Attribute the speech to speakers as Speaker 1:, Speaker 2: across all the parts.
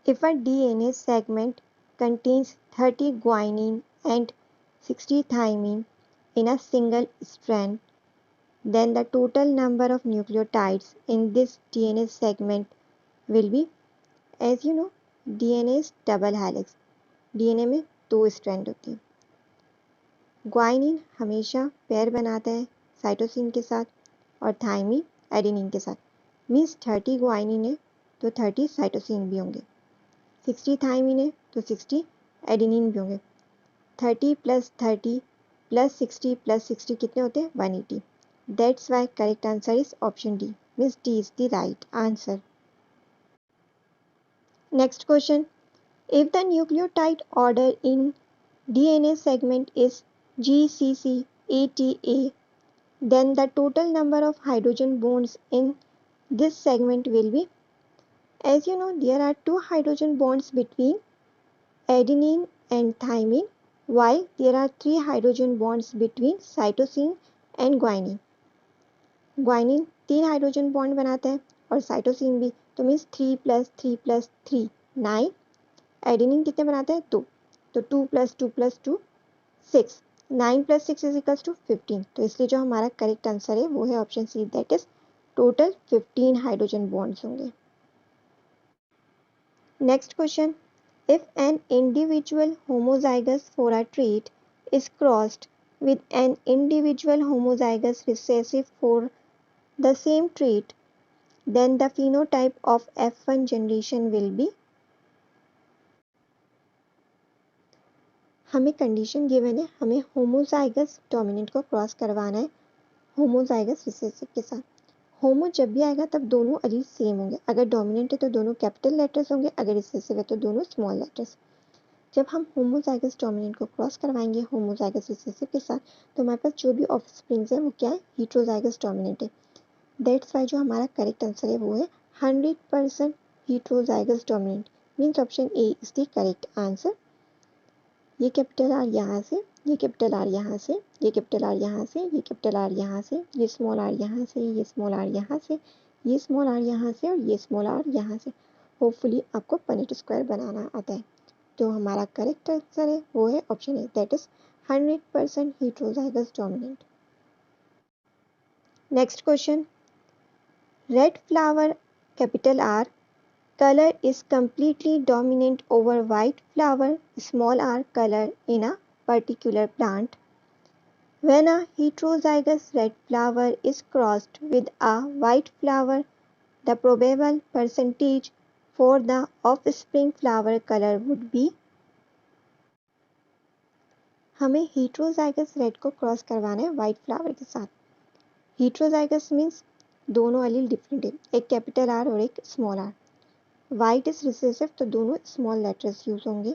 Speaker 1: If a DNA segment contains 30 guanine and 60 thymine in a single strand, then the total number of nucleotides in this DNA segment will be, as you know, DNA is double helix. DNA में 2 strand होती हैं. Guanine हमेशा pair बनाता है cytosine के साथ और thymine adenine के साथ. मीन्स 30 ग्वाइनिन है तो 30 साइटोसिन भी होंगे. 60 थाइमिन है तो 60 एडेनिन भी होंगे. 30 + 30 + 60 + 60 कितने होते हैं? 180. That's why correct answer is option D. Means D is the right answer. Next question. If the nucleotide order in DNA segment is GCC-ATA, then the total number of hydrogen bonds in this segment will be, as you know, there are 2 hydrogen bonds between adenine and thymine, while there are 3 hydrogen bonds between cytosine and guanine. Guanine 3 hydrogen bond बनाता है और cytosine भी, तो means 3 + 3 + 3 9. Adenine कितने बनाते हैं? 2. तो 2 + 2 + 2 6. 9 + 6 = 15. तो इसलिए जो हमारा करेक्ट आंसर है वो है option C, that is total 15 hydrogen bonds होंगे. Next question. If an individual homozygous for a trait is crossed with an individual homozygous recessive for the same trait, then the phenotype of F1 generation will be. हमें condition given है, हमें homozygous dominant को cross करवाना है homozygous recessive के साथ. होमो जब भी आएगा तब दोनों अलील सेम होंगे. अगर डोमिनेंट है तो दोनों कैपिटल लेटर्स होंगे, अगर रिसेसिव है तो दोनों स्मॉल लेटर्स. जब हम होमोजाइगस डोमिनेंट को क्रॉस करवाएंगे होमोजाइगस रिसेसिव के साथ, तो हमारे पास जो भी ऑफस्प्रिंग्स है वो क्या है? हेट्रोजाइगस डोमिनेंट है. दैट्स वाई जो हमारा करेक्ट आंसर है वो है 100% heterozygous dominant. Means option A is the correct answer. ये कैपिटल आर यहाँ से, ये कैपिटल आर यहाँ से, ये कैपिटल आर यहाँ से, ये कैपिटल आर यहाँ से, ये स्मॉल आर यहाँ से, ये स्मॉल आर यहाँ से, ये स्मॉल आर यहाँ से और ये स्मॉल आर यहाँ से. होपफुली आपको पनेट स्क्वायर बनाना आता है. तो हमारा करेक्ट आंसर है वो है option A, that is 100% heterozygous dominant. Next question. Red flower capital R color is completely dominant over white flower small r color in a particular plant. When a heterozygous red flower is crossed with a white flower, the probable percentage for the offspring flower color would be. हमें heterozygous red को cross करवाना है white flower के साथ. heterozygous means दोनों अलील different है, एक capital R और एक small R. White is recessive तो दोनों स्मॉल लेटर्स यूज होंगे.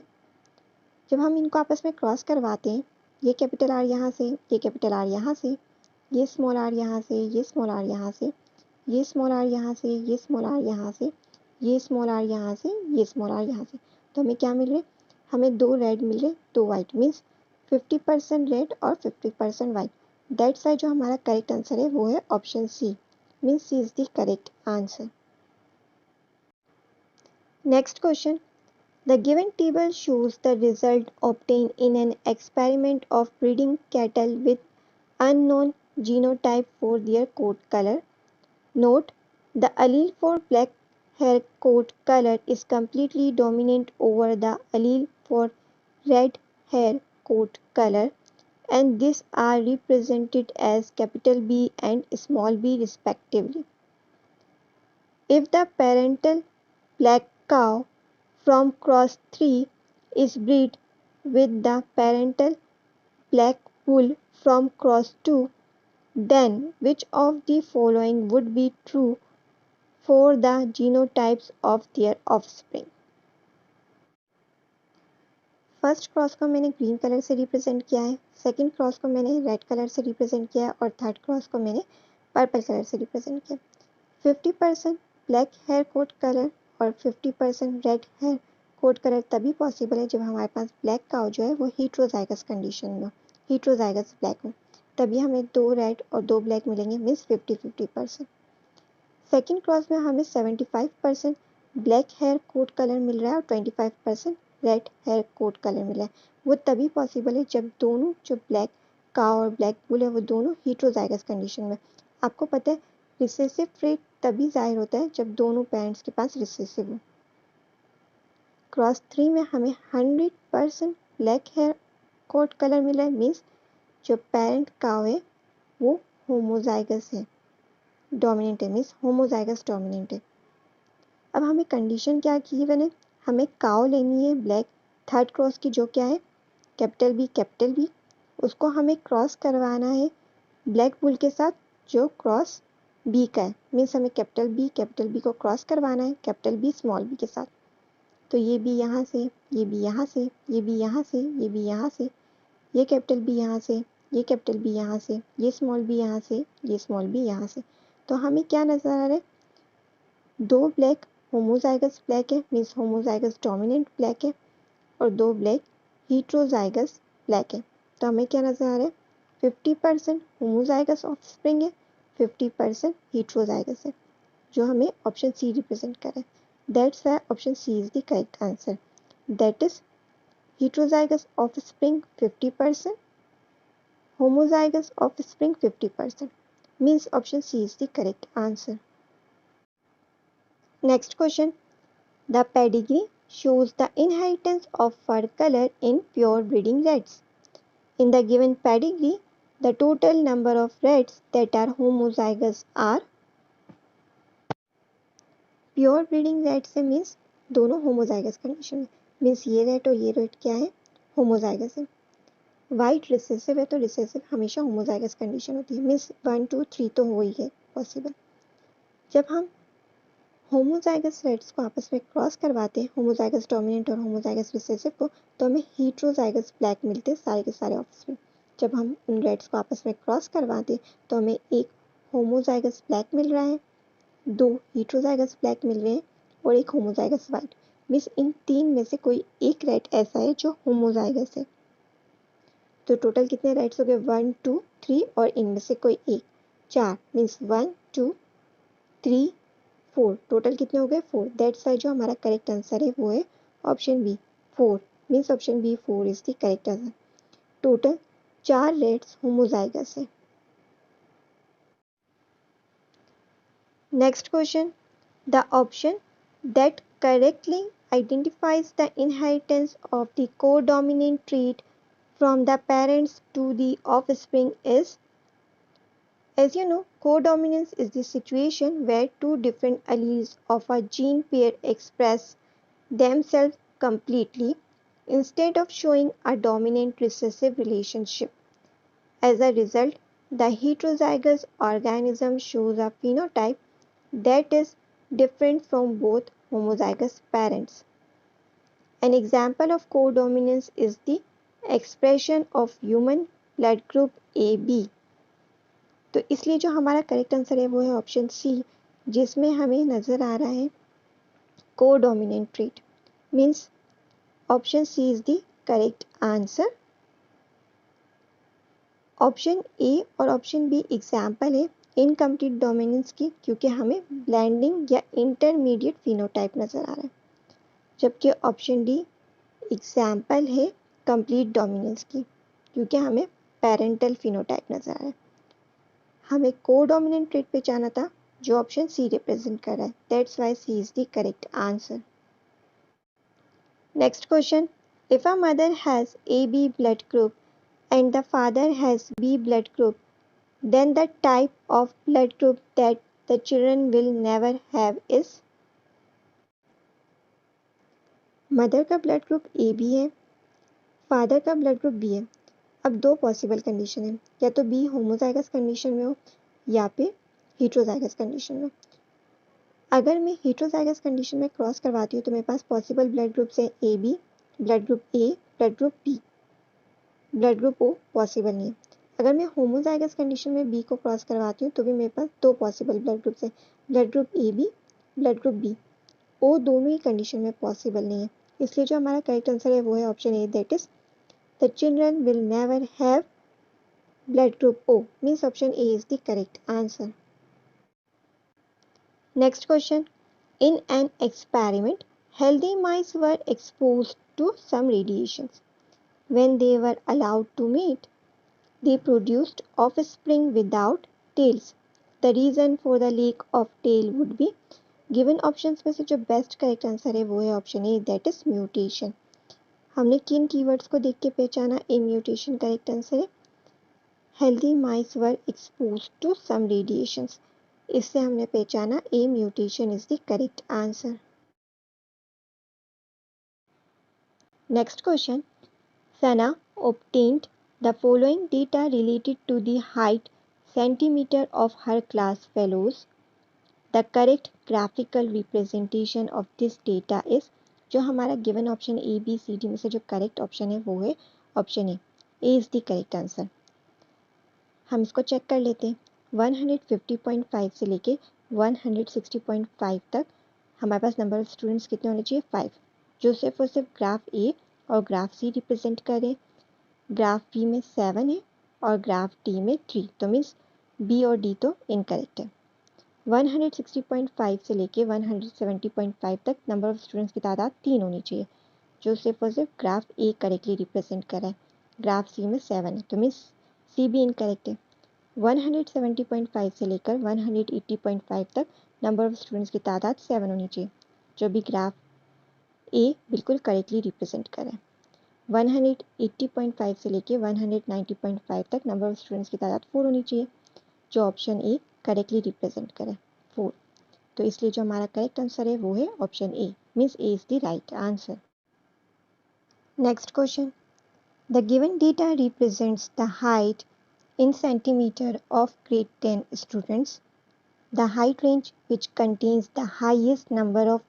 Speaker 1: जब हम इनको आपस में क्रॉस करवाते हैं, ये कैपिटल आर यहाँ से, ये कैपिटल आर यहाँ से, ये स्मॉल आर यहाँ से, ये स्मॉल आर यहाँ से, ये स्मॉल आर यहाँ से, ये स्मॉल आर यहाँ से, ये स्मॉल आर यहाँ से, ये स्मॉल आर यहाँ से, तो हमें क्या मिल रहा है? हमें 2 रेड मिल रहे, 2 वाइट. मीन्स 50% रेड और 50% वाइट. दैट्स वाई जो हमारा करेक्ट आंसर है वो है option C. Means C is the correct answer. Next question. The given table shows the result obtained in an experiment of breeding cattle with unknown genotype for their coat color. Note, the allele for black hair coat color is completely dominant over the allele for red hair coat color, and these are represented as capital B and small b respectively. If the parental black cow from cross 3 is bred with the parental black bull from cross 2, then which of the following would be true for the genotypes of their offspring? First cross को मैंने green colour से represent किया है, second cross को मैंने red colour से represent किया है और थर्ड क्रॉस को मैंने पर्पल कलर से रिप्रेजेंट किया. 50% ब्लैक हेयर कोट कलर और 50% रेड हेयर कोट कलर तभी पॉसिबल है जब हमारे पास ब्लैक काउ जो है वो हेट्रोजाइगस कंडीशन में, हेट्रोजाइगस ब्लैक हो, तभी हमें 2 रेड और 2 ब्लैक मिलेंगे. मीन्स 50-50%. सेकेंड क्रॉस में हमें 75% ब्लैक हेयर कोट कलर मिल रहा है और 25% रेड हेयर कोट कलर मिल रहा है, वो तभी पॉसिबल है जब दोनों जो ब्लैक काउ और ब्लैक बुल है वो दोनों हीट्रोजाइगस कंडीशन में। आपको पता है रिसेसिव ट्रेट तभी जाहिर होता है जब दोनों पेरेंट्स के पास रिसेसिव हो। क्रॉस 3 में हमें 100% ब्लैक हेयर कोट कलर मिला है, मीन्स जो पेरेंट काउ है वो होमोजाइगस है, डोमिनेंट है, मीन्स होमोजाइगस डोमिनेंट है। अब हमें कंडीशन क्या गिवन है, हमें काउ लेनी है ब्लैक थर्ड क्रॉस की, जो क्या है कैपिटल बी, उसको हमें क्रॉस करवाना है ब्लैक बुल के साथ जो क्रॉस बी का है, मीन्स हमें कैपिटल बी को क्रॉस करवाना है कैपिटल बी स्मॉल बी के साथ। तो ये बी यहाँ से, ये बी यहाँ से, ये बी यहाँ से, ये बी यहाँ से, ये कैपिटल बी यहाँ से, ये कैपिटल बी यहाँ से, ये स्मॉल बी यहाँ से, ये स्मॉल बी यहाँ से। तो हमें क्या नजर आ रहा है, दो ब्लैक होमोजाइगस ब्लैक है, मीन्स होमोजाइगस डोमिनेंट ब्लैक है, और दो ब्लैक हीट्रोजाइगस ब्लैक है। तो हमें क्या नजर आ रहा है, 50% होमोजाइगस ऑफस्प्रिंग है, 50% हीट्रोजाइगस है, जो हमें ऑप्शन सी रिप्रेजेंट कर रहा है। That's why option C is the correct answer. That is heterozygous offspring 50%, homozygous offspring 50%. Means option C is the correct answer. Next question. The pedigree shows the inheritance of fur color in pure breeding rats. In the given pedigree, the total number of rats that are homozygous are, pure breeding rate से means दोनों homozygous condition में, means ये rate और ये rate क्या है, homozygous है। White recessive है तो रिसेसिव हमेशा होमोजाइगस कंडीशन होती है, मीन्स 1 2 3 तो हो ही है पॉसिबल। जब हम होमोजाइगस रेट्स को आपस में क्रॉस करवाते हैं, होमोजाइगस डोमिनेंट और होमोजाइगस रिसेसिव को, तो हमें हीट्रोजाइगस ब्लैक मिलते हैं सारे के सारे ऑफस्प्रिंग। जब हम उन रेट्स को आपस में क्रॉस करवाते हैं तो हमें एक होमोजाइगस ब्लैक मिल रहा है, दो हीट्रोजाइगस ब्लैक मिल रहे हैं और एक होमोजाइगस वाइट, मीन्स इन तीन में से कोई एक रेट ऐसा है जो होमोजाइगस है। तो टोटल कितने राइट्स हो गए, 1 2 3 और इनमें से कोई एक, 4, मीन्स 1 2 3 4, टोटल कितने हो गए 4। दैट्स वाई जो हमारा करेक्ट आंसर है वो है option B 4, means option B 4 is the correct answer. Total 4 rats homozygous है। Next question, the option that correctly identifies the inheritance of the codominant trait from the parents to the offspring is, as you know, codominance is the situation where two different alleles of a gene pair express themselves completely instead of showing a dominant recessive relationship. As a result, the heterozygous organism shows a phenotype that is different from both homozygous parents. An example of codominance is the expression of human blood group AB. तो इसलिए जो हमारा correct answer है वो है option सी, जिसमें हमें नजर आ रहा है codominant trait, means option C is the correct answer. Option A और ऑप्शन बी एग्जाम्पल है इनकम्प्लीट डोमिनेंस की, क्योंकि हमें ब्लेंडिंग या इंटरमीडिएट फिनोटाइप नजर आ रहा है, जबकि ऑप्शन डी एग्जाम्पल है कंप्लीट डोमिनेंस की, क्योंकि हमें पेरेंटल फिनोटाइप नजर आ रहा है। हमें कोडोमिनेंट ट्रेट पे जाना था जो ऑप्शन सी रिप्रेजेंट कर रहा है, that's why C is the correct answer. Next question, if a mother has AB blood group and the father has B blood group, then the type of blood group that the children will never have is, mother का blood group AB है, father का blood group B है। अब दो possible condition है, या तो B homozygous condition में हो या फिर हीट्रोजाइगस कंडीशन में। अगर मैं हीट्रोजाइगस कंडीशन में क्रॉस करवाती हूँ तो मेरे पास पॉसिबल ब्लड ग्रुप्स है AB, blood group A, blood group B, blood group O possible नहीं है। अगर मैं होमोजाइगस कंडीशन में बी को क्रॉस करवाती हूँ तो भी मेरे पास दो पॉसिबल ब्लड ग्रुप्स हैं, blood group A B, blood group B. O दोनों ही कंडीशन में पॉसिबल नहीं है, इसलिए जो हमारा करेक्ट आंसर है वो है option A, that is the children will never have blood group O, means option A is the correct answer. Next question, In an experiment, healthy mice were exposed to some radiations. When they were allowed to mate, they produced offspring without tails. The reason for the lack of tail would be, given options में से जो best correct answer है वो है option A, that is mutation. हमने किन keywords को देख के पहचाना ए म्यूटेशन करेक्ट आंसर है। Healthy mice were expose to some radiations, इससे हमने पहचाना a mutation is the correct answer. Next question, Sana obtained the following data related to the height centimeter of her class fellows. The correct graphical representation of this data is, जो हमारा given option A B C D में से जो correct option है वो है option A is the correct answer. हम इसको चेक कर लेते हैं। 150.5 से लेके 160.5 तक हमारे पास नंबर ऑफ स्टूडेंट्स कितने होने चाहिए, 5, जो सिर्फ और सिर्फ ग्राफ ए और ग्राफ सी रिप्रेजेंट करें। ग्राफ बी में 7 है और ग्राफ डी में 3, तो मीन्स बी और डी तो इनकरेक्ट है। 160.5 से लेके 170.5 तक नंबर ऑफ स्टूडेंट्स की तादाद 3 होनी चाहिए, जो सिर्फ और सिर्फ ग्राफ ए करेक्टली रिप्रेजेंट कर रहा है। ग्राफ सी में 7 है, तो मीन्स सी भी इनकरेक्ट है। 170.5 से लेकर 180.5 तक नंबर ऑफ स्टूडेंट्स की तादाद 7 होनी चाहिए, जो भी ग्राफ ए बिल्कुल करेक्टली रिप्रेजेंट कर रहा है। 180.5 से लेके 190.5 तक नंबर ऑफ स्टूडेंट्स की तादाद 4 होनी चाहिए, जो ऑप्शन ए करेक्टली रिप्रेजेंट करे 4। तो इसलिए जो हमारा करेक्ट आंसर है वो है option A, means A is the right answer. Next question, the given data represents the height in centimeter of grade 10 students. The height range which contains the highest number of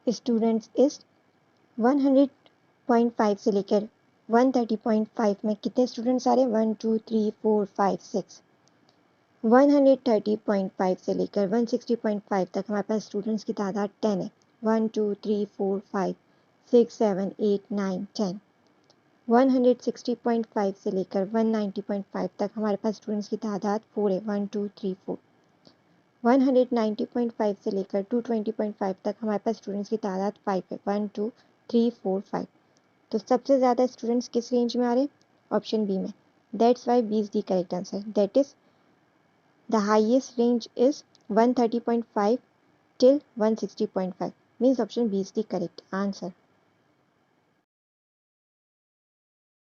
Speaker 1: students is 100.5 से लेकर 130.5 में कितने students आ रहे हैं, 1 2 3 4 5 6। 130.5 से लेकर 160.5 तक हमारे पास स्टूडेंट्स की तादाद 10 है, 1 2 3 4 5 6 7 8 9 10। 160.5 से लेकर 190.5 तक हमारे पास स्टूडेंट्स की तादाद 4 है, 1 2 3 4। 190.5 से लेकर 220.5 तक हमारे पास स्टूडेंट्स की तादाद 5 है, 1 2 3 4 5। तो सबसे ज़्यादा स्टूडेंट्स किस रेंज में आ रहे हैं, ऑप्शन बी में। That's why B is the correct answer, that is the highest range is 130.5 till 160.5, means option B is the correct answer.